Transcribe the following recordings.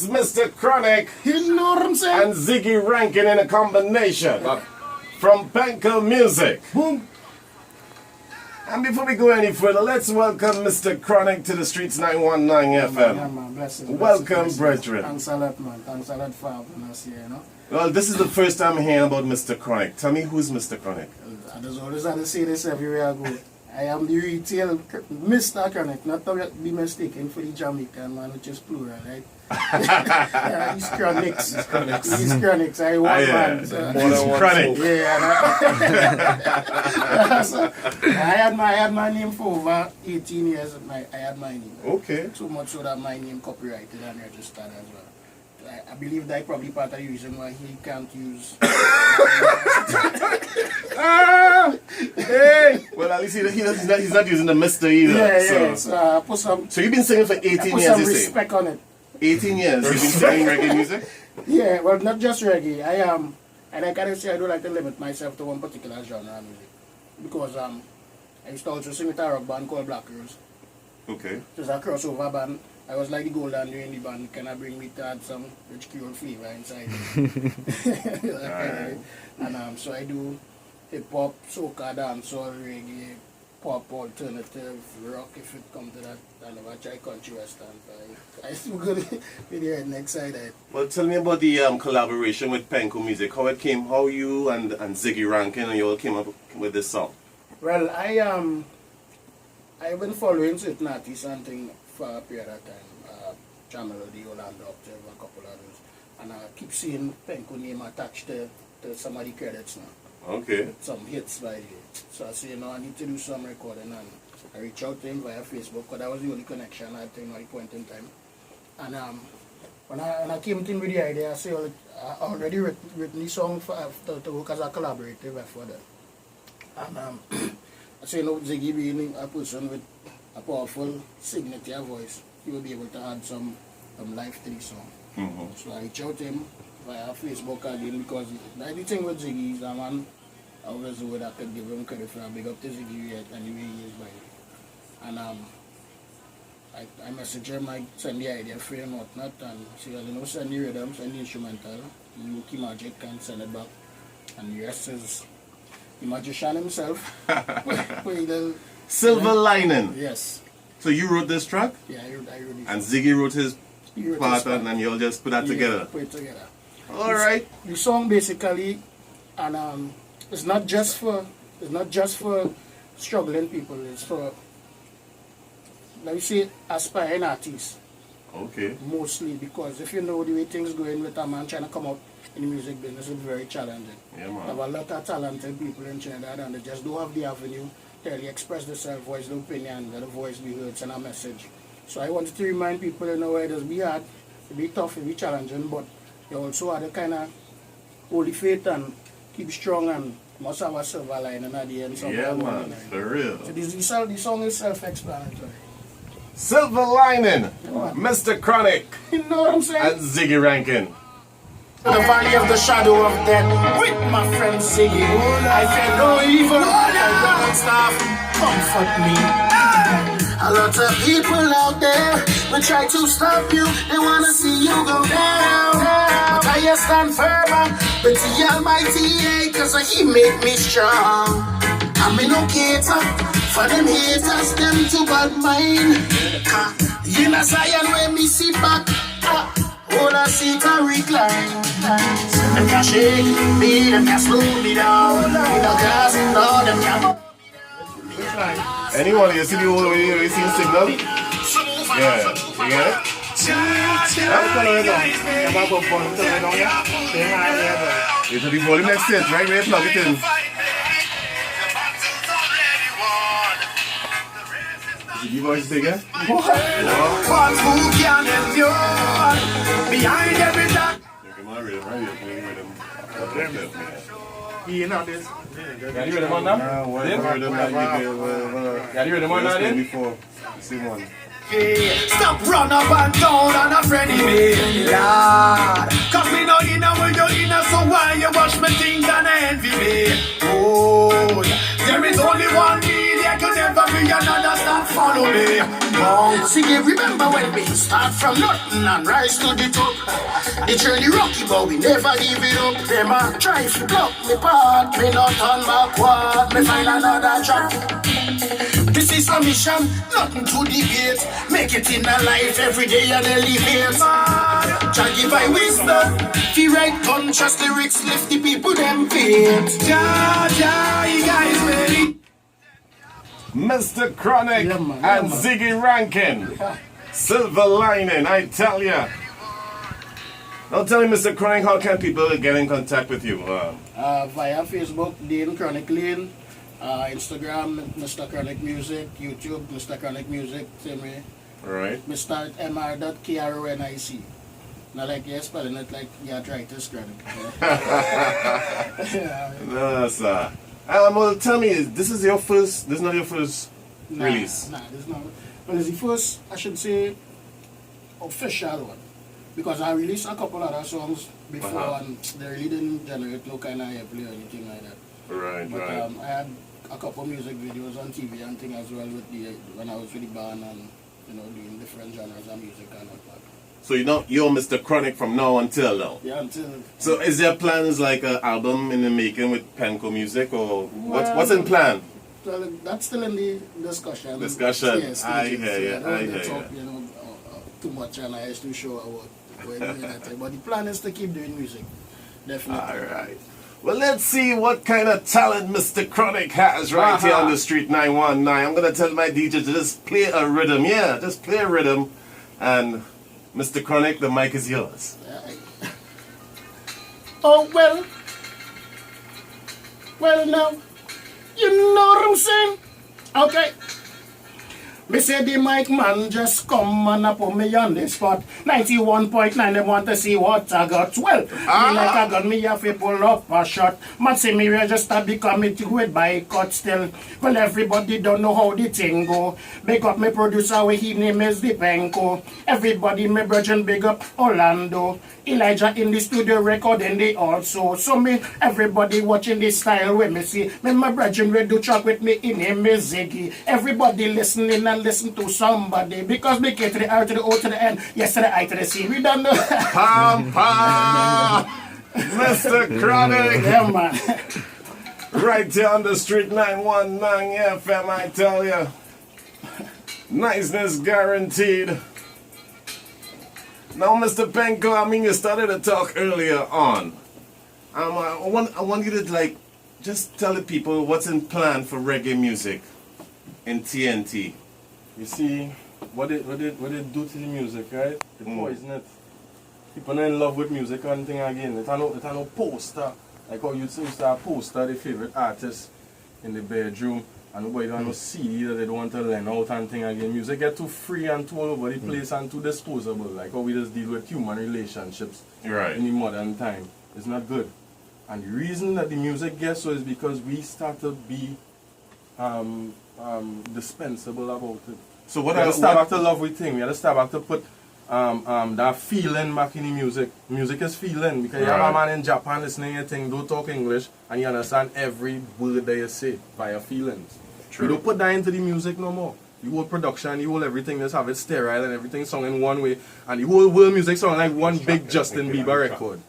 Mr. Kronic You know what I'm saying? and Ziggy Rankin in a combination from Panko Music. Boom. And before we go any further, let's welcome Mr. Kronic to the Streets 919 FM. Yeah, man. Blessings, Welcome, brethren. Thanks a lot, man. Thanks a lot for having us here, you know. Well, this is the first time hearing about Mr. Kronic. Tell me, who's Mr. Kronic? I just always have to say this everywhere I go. I am the retail Mr. Kronic, not to be mistaken for the Jamaican man, which is plural, right? Yeah, he's Chronics. He's Chronics. I want man. So, He's Kronic. Yeah. So, I had my name for over 18 years. I had my name. Okay. So much so that my name copyrighted and registered as well. I believe that probably part of the reason why he can't use. Hey! Well, at least he's not using the Mr. either. Yeah. So, Put some. so you've been singing for 18 Put years, some you say? respect on it. 18 years you've been singing reggae music? Yeah, well, not just reggae. I am, and I gotta say, I don't like to limit myself to one particular genre of music because I used to also sing with a rock band called Black Rose. Okay. Just a crossover band. I was like the golden during the band. Can I bring me to add some rich Creole flavor inside? Alright. And so I do hip hop, soca, dancehall, reggae, pop, alternative, rock. If it comes to that, I never try country western. I still go with the redneck side. Well, tell me about the collaboration with Panko Music. How it came, how you and Ziggy Rankin and you all came up with this song? Well, I've been following certain artists and things for a period of time. Chamelody, Orlando, Octave, a couple of those. And I keep seeing Panko name attached to some of the credits now. Okay. Some hits by the way. So I say, I need to do some recording, and I reached out to him via Facebook because that was the only connection I had at the point in time. And when I came to him with the idea, I say, well, I already written the song to work as a collaborative effort. And I say, Ziggy being a person with a powerful signature voice, he will be able to add some life to the song. Mm-hmm. So I reached out to him via Facebook again because the thing with Ziggy is a man, I always would have to give him credit for a big up to Ziggy anyway he is by it. And I messaged him, I send the idea for him, whatnot, and she said, send the rhythm, send the instrumental, you key magic and send it back. And the rest is the magician himself. Silver Lining. Yes. So you wrote this track? Yeah, I wrote it. And Ziggy wrote his part and then you all just put that together? Put it together. Alright. The song basically, and it's not just for struggling people, it's for, let me say, aspiring artists. Okay. Mostly because if you know the way things going with a man trying to come up in the music business, it's very challenging. Yeah, man. There are a lot of talented people in Trinidad and they just don't have the avenue to really express themselves, voice their opinion, let the voice be heard, send a message. So I wanted to remind people, it does be hard, it be tough, it be challenging, but you also have to kind of hold the faith and keep strong and must have a silver lining at the end. Yeah, man, for real. So the song is self-explanatory. Silver Lining, Yeah, Mr. Kronic You know what I'm saying? and Ziggy Rankin. The valley of the shadow of death with my friend Ziggy. I fear no evil, I staff comfort me. A lot of people out there will try to stop you. They wanna see you go down, but I stand firm with the Almighty, cause He make me strong. I'm no cater for them haters, them to bad mind. In a Zion where me sit back, hold a seat and recline. Them can shake me, them can slow me down. In the gas, no, them can. Anyone, you see the whole way you see the signal? Yeah, you get it? You should be volume next it, right? Where you plug it in. Is the voice bigger? Behind every dark. You know this. Yeah, you ready one now? Yeah, you ready one now then? Before, see one. Stop run up and down on a friendly me, Lord. Cause me no inna when you inna, so why you watch me think and envy me? Oh, there is only one me, there can never be another, stop follow me. Ziggy, remember when we start from nothing and rise to the top. The journey rocky, but we never give it up. Them a try to block me part, me not turn backward. Me find another track. This is a mission, nothing to debate. Make it in a life every day and elevate. Try give I wisdom. Fi write conscious lyrics, lift the people them feet. Ja, you guys ready? Mr. Kronic and Ziggy Rankin. Silver lining, I tell ya. Now tell me, Mr. Kronic, how can people get in contact with you? Via Facebook, Dane Kronic Lane. Instagram, Mr. Kronic Music. YouTube, Mr. Kronic Music. Same way. Right. Mr. Mr.Kronic. Not like you're spelling it like you arthritis chronic. No, sir. Well, tell me, this is not your first release? Nah, this is not. Well, it's the first, I should say, official one. Because I released a couple other songs before and they really didn't generate no kind of airplay or anything like that. Right, But right. I had a couple music videos on TV and things as well with when I was with the band and doing different genres of music and all that. So you're Mr. Kronic from now until now? Yeah, until... So is there plans like an album in the making with Penco Music or what's in plan? Well, that's still in the discussion. Discussion. Yes, I hear you. I don't want to talk, too much and I too sure about what doing that thing. But the plan is to keep doing music. Definitely. Alright. Well, let's see what kind of talent Mr. Kronic has right here on the Street 919. I'm going to tell my DJ to just play a rhythm. Yeah, just play a rhythm. And Mr. Kronic, the mic is yours. Oh, well now, you know what I'm saying? Okay. Me say the mic man just come and put me on the spot. 91.9, they want to see what I got. Well, me like I got me have to pull up a shot. Man say me register become it with by cut still. Well, everybody don't know how the thing go. Big up me producer, we his name is the Penco. Everybody me virgin big up Orlando. Elijah in the studio recording they also. So me, everybody watching this style with me see. Me my brethren will do track with me in name is Ziggy. Everybody listening and listen to somebody. Because we get to the R to the O to the N. Yes to the I to the C. We done the Pam Pam! Mr. Kronic! Yeah, man. Right here on the Street 919 FM, I tell ya. Niceness guaranteed. Now, Mr. Penco, I mean, you started to talk earlier on. I want you to, just tell the people what's in plan for reggae music in TNT. You see, what it do to the music, right? It poison it. People not in love with music or anything again. It's no poster. Like how you used to poster the favorite artist in the bedroom and nobody don't have no CD that they don't want to learn out and thing again. Music get too free and too all over the place and too disposable. Like how we just deal with human relationships in the modern time. It's not good. And the reason that the music gets so is because we start to be dispensable about it. So we have to start back to love with things. We have to start back to put that feeling back in the music. Music is feeling because you have a man in Japan listening to a thing, don't talk English, and you understand every word that you say via feelings. You don't put that into the music no more. The whole production, the whole everything, just have it sterile and everything sung in one way, and the whole world music sound like one big Justin Bieber record.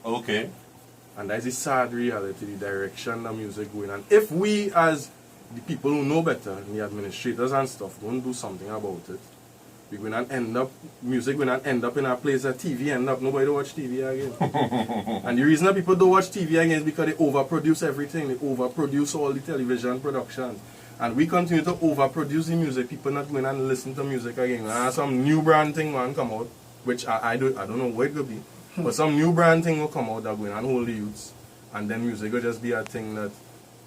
Okay. And that's the sad reality, the direction the music going. And if we as the people who know better, the administrators and stuff, don't do something about it, we're going to end up, music going to end up in a place that TV end up, nobody don't watch TV again. And the reason that people don't watch TV again is because they overproduce everything, they overproduce all the television productions. And we continue to overproduce the music, people not going to listen to music again. And some new brand thing will come out, which I don't know what it could be, but some new brand thing will come out that going to hold the youths. And then music will just be a thing that,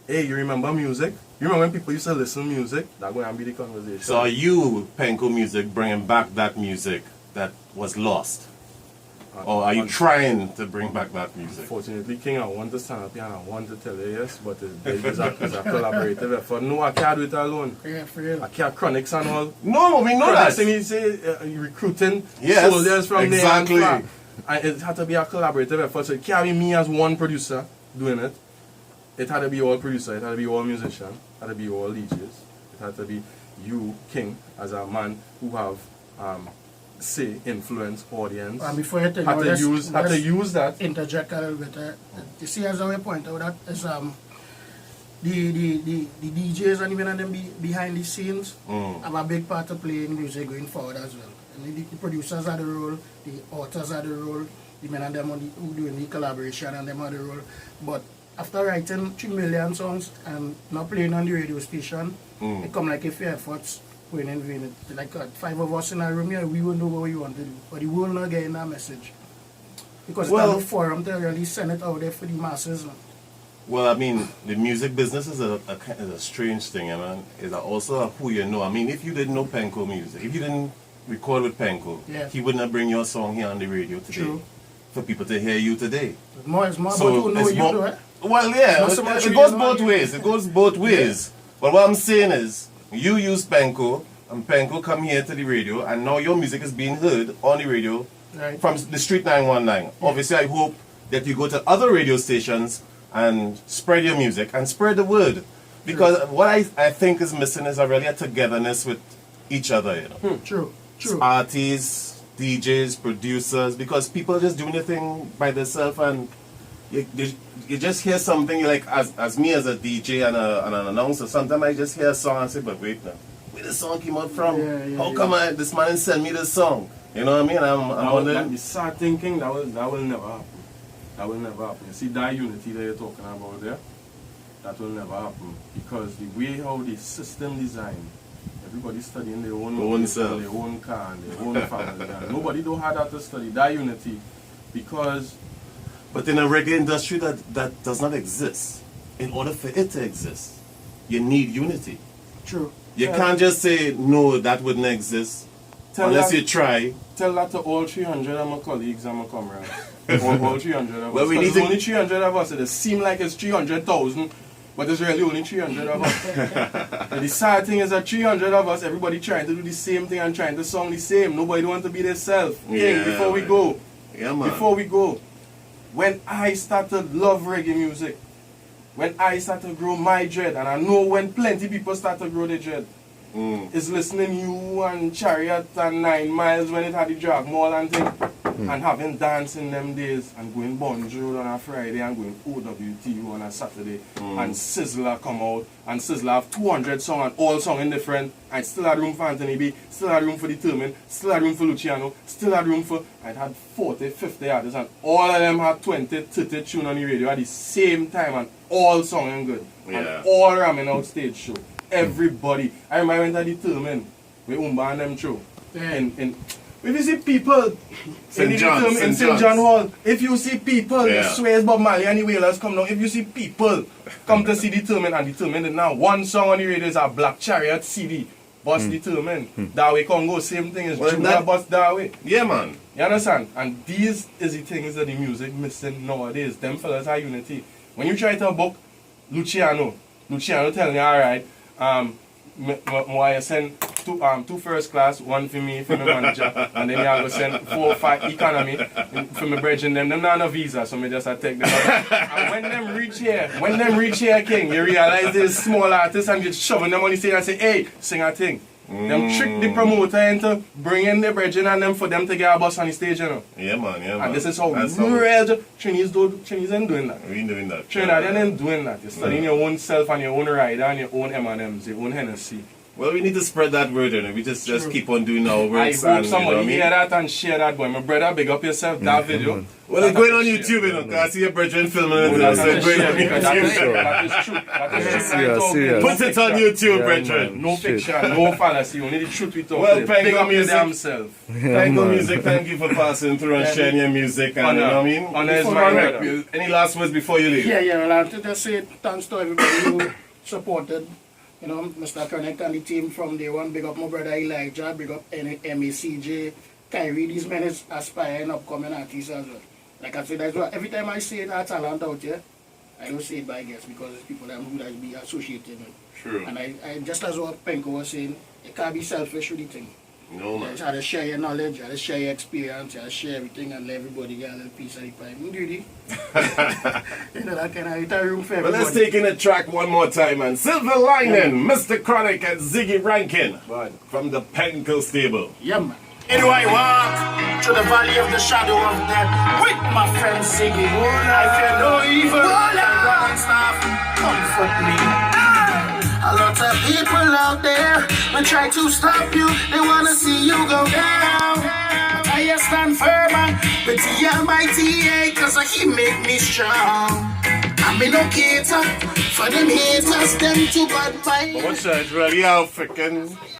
hey, you remember music? You remember when people used to listen to music? That's going to be the conversation. So are you, Penco Music, bringing back that music that was lost? Or are you trying to bring back that music? Fortunately, King, I want to stand up here and I want to tell you yes, but it's a collaborative effort. No, I can't do it alone. Yeah, for real. I can't Chronics and all. No, we know Chronics that. And he say recruiting Yes, soldiers from exactly. there and far. And it had to be a collaborative effort. So it can't be me as one producer doing it. It had to be all producer, it had to be all musician, it had to be all DJs. It had to be you, King, as a man who have say, influence, audience, And before you tell had you, to use that. Interject a little bit. You see, as I point out, that is the DJs and even them behind the scenes have a big part to play in music going forward as well. And the producers are the role, the authors are the role, the men and them who doing the collaboration and them are the role. But after writing 3 million songs and not playing on the radio station, it come like if your efforts going in vain. Like 5 of us in a room here, we won't know what we want to do. But the world not getting that message. Because there's no forum to really send it out there for the masses. No? Well, I mean, the music business is a strange thing, man. It's also who you know. I mean, if you didn't know Penko music, if you didn't record with Penko, he wouldn't have bring your song here on the radio today. True. For people to hear you today. It's more about who know you, though, eh? Well, yeah, it goes both ways. It goes both ways. But what I'm saying is, you use Penko, and Penko come here to the radio, and now your music is being heard on the radio from the Street 919. Obviously, I hope that you go to other radio stations and spread your music and spread the word. Because what I think is missing is really a togetherness with each other, you know. True. Artists, DJs, producers, because people are just doing their thing by themselves, and you just hear something, like as me as a DJ and an announcer, sometimes I just hear a song and say, but wait now, where the song came out from? How come this man send me this song? You know what I mean? I'm wondering. You start thinking that will never happen. That will never happen. You see that unity that you're talking about there? That will never happen. Because the way how the system designed, everybody studying their own self, their own car, and their own family. And nobody don't have that to study that unity. Because but in a reggae industry that does not exist, in order for it to exist, you need unity. True. You can't just say, no, that wouldn't exist, unless you try. Tell that to all 300 of my colleagues and my comrades. all 300 of well, us. we need only 300 of us. It seems like it's 300,000, but it's really only 300 of us. And the sad thing is that 300 of us, everybody trying to do the same thing and trying to song the same. Nobody want to be themselves. Before we go. Yeah, man. Before we go. When I started love reggae music, when I started to grow my dread, and I know when plenty people start to grow their dread, is listening you and Chariot and 9 Miles when it had the drag mall and thing, and having dance in them days, and going Bonjour on a Friday and going OWTU on a Saturday, and Sizzler come out, and Sizzler have 200 songs and all songs in different, and still had room for Anthony B, still had room for Determined, still had room for Luciano, still had room for, I'd had 40, 50 artists, and all of them had 20, 30 tune on the radio at the same time, and all songing good, and all ramming out stage show. Everybody. I remember when I Determined with Umba and them show. If you see people in St. John Hall, if you see people, Swears Bob Marley and the Wailers come down, if you see people come to see Determined, and Determined now, one song on the radio is a Black Chariot CD, Bus Determined. That way Congo, same thing as Junior Bus that way. Yeah, man. You understand? And these is the things that the music missing nowadays. Them fellas are unity. When you try to book Luciano tell me, alright, I send two first class, one for me, for my manager, and then you have to send 4 or 5 economy for my brethren. Them not no visa, so me just take them. And when them reach here, King, you realize there's small artists and you shoving them on the stage and say, hey, sing a thing. Them trick the promoter into bringing the brethren and them for them to get a bus on the stage, you know. Yeah, man. And this is how real Chinese ain't doing that. We ain't doing that. Trinidad ain't doing that. You're studying your own self and your own rider and your own M&M's, your own Hennessy. Well, we need to spread that word, you know. We just keep on doing our work. I hope somebody hear that and share that, boy. My brother, big up yourself, that video. Well, it's going on YouTube, you know, because I see your brethren filming it. That is true. That is true. Put it on YouTube, brethren. No fiction, no fallacy, only the truth we talk. Well, big up your damn music. self. Penko Music, thank you for passing through and sharing your music. And, you know what I mean? Honor is my brother. Any last words before you leave? Yeah, well, I have to just say thanks to everybody who supported. You know, Mr. Kronic and the team from day one. Big up my brother Elijah, big up MACJ, Kyrie. These men is aspiring upcoming artists as well. Like I said, that's why every time I say that talent out here, I don't say it by guess because it's people that would be associated with. True. And I just as what Penko was saying, you can't be selfish with the thing. No, man. You just have to share your knowledge, you have to share your experience, you have to share everything and let everybody get a little piece of the pie. You know that kind of hit a room for Well, everyone. let's take in the track one more time. And Silver Lining, Mr. Kronic and Ziggy Rankin from the Pinnacle stable. Yeah, man. And I walk through the valley of the shadow of death with my friend Ziggy. I fear no evil, and stuff comfort me. A lot of people out there will try to stop you. They wanna see you go down. But I stand firm with the Almighty, cause He make me strong. I'm in no cater for them haters, them too bad mind. What's that? Really, how freaking